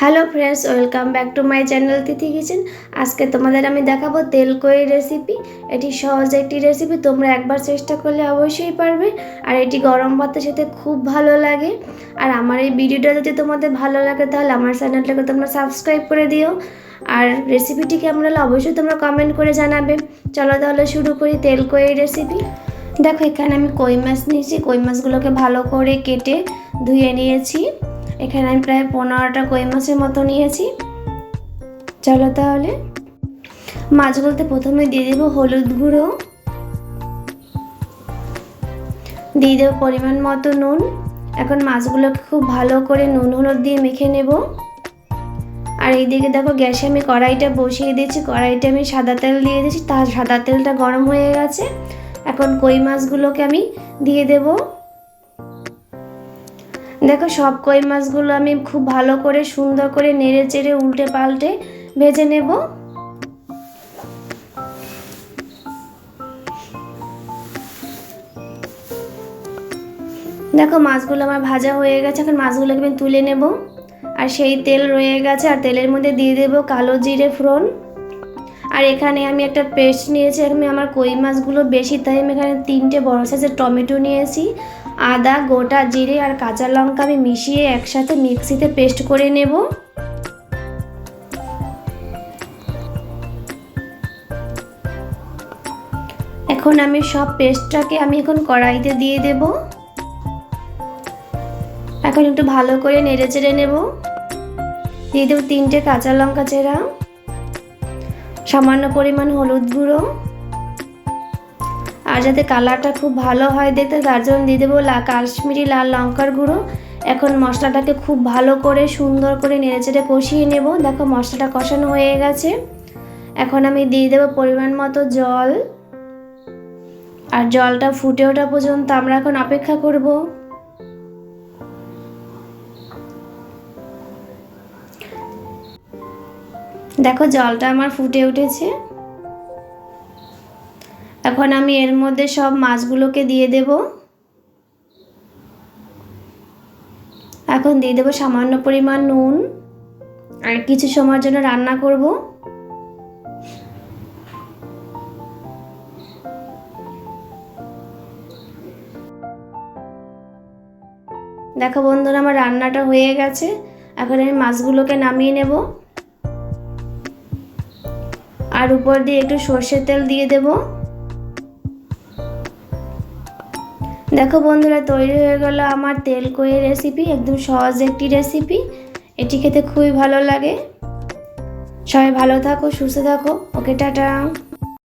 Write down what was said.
Hello friends, welcome back to my channel Tithi kitchen. আজকে তোমাদের আমি দেখাবো তেল কই রেসিপি। এটি সহজ একটি রেসিপি, তোমরা একবার চেষ্টা করলে অবশ্যই পারবে। আর এটি গরম ভাতের সাথে খুব ভালো লাগে। আর আমার এই ভিডিওটা যদি তোমাদের ভালো লাগে তাহলে আমার চ্যানেলটাকে তোমরা সাবস্ক্রাইব করে দিও। আর রেসিপিটি কেমন হলে অবশ্যই তোমরা কমেন্ট করে জানাবে। চলো তাহলে শুরু করি তেল কই রেসিপি। দেখো, এখানে আমি কই মাছ নিয়েছি। কই মাছগুলোকে ভালো করে কেটে ধুয়ে নিয়েছি। এখানে আমি প্রায় 15টা কই মাছের মতো নিয়েছি। চলো তাহলে মাছগুলোতে প্রথমে দিয়ে দেবো হলুদ গুঁড়ো, দিয়ে দেবো পরিমাণ মতো নুন। এখন মাছগুলোকে খুব ভালো করে নুন হলুদ দিয়ে মেখে নেব। আর এইদিকে দেখো, গ্যাসে আমি কড়াইটা বসিয়ে দিয়েছি। কড়াইটা আমি সাদা তেল দিয়ে দিয়েছি, তার সাদা তেলটা গরম হয়ে গেছে। এখন কই মাছগুলোকে আমি দিয়ে দেবো। দেখো, সব কই মাছগুলো আমি খুব ভালো করে সুন্দর করে নেড়ে চেড়ে উল্টে পাল্টে ভেজে নেব। দেখো, মাছগুলো আমার ভাজা হয়ে গেছে। এখন মাছগুলোকে আমি তুলে নেব। আর সেই তেল রয়ে গেছে, আর তেলের মধ্যে দিয়ে দেব কালো জিরে ফোড়ন। আর এখানে আমি একটা পেস্ট নিয়েছি। আমি আমার কই মাছগুলো বেশি, তাই আমি এখানে 3টে বড় সাইজের টমেটো নিয়েছি। আদা, গোটা জিরে আর কাঁচা লঙ্কা আমি মিশিয়ে একসাথে মিক্সিতে পেস্ট করে নেব। এখন আমি সব পেস্টটাকে এখন কড়াইতে দিয়ে দেব। এখন একটু ভালো করে নেড়ে চেড়ে নেব। দিয়ে দেব 3টে কাঁচা লঙ্কা চেরা, সামান্য পরিমাণ হলুদ গুঁড়ো। আর যাতে কালারটা খুব ভালো হয় দেখতে, তার জন্য দিয়ে দেবো কাশ্মীরি লাল লঙ্কার গুঁড়ো। এখন মশলাটাকে খুব ভালো করে সুন্দর করে নেড়েচেড়ে কষিয়ে নেব। দেখো, মশলাটা কষানো হয়ে গেছে। এখন আমি দিয়ে দেবো পরিমাণ মতো জল। আর জলটা ফুটে ওঠা পর্যন্ত আমরা এখন অপেক্ষা করব। দেখো, জলটা আমার ফুটে উঠেছে। এখন আমি এর মধ্যে সব মাছগুলোকে দিয়ে দেব। এখন দিয়ে দেবো সামান্য পরিমাণ নুন। আর কিছু সময়ের জন্য রান্না করব। দেখো বন্ধুরা, আমার রান্নাটা হয়ে গেছে। এখন আমি মাছগুলোকে নামিয়ে নেব। আর উপর দিয়ে একটু সর্ষের তেল দিয়ে দেব। দেখো বন্ধুরা, তৈরি হয়ে গেল আমার তেল কই রেসিপি। একদম সহজ একটি রেসিপি। এটি খেতে খুবই ভালো লাগে। সবাই ভালো থাকো, সুস্থ থাকো। ওকে, টাটা।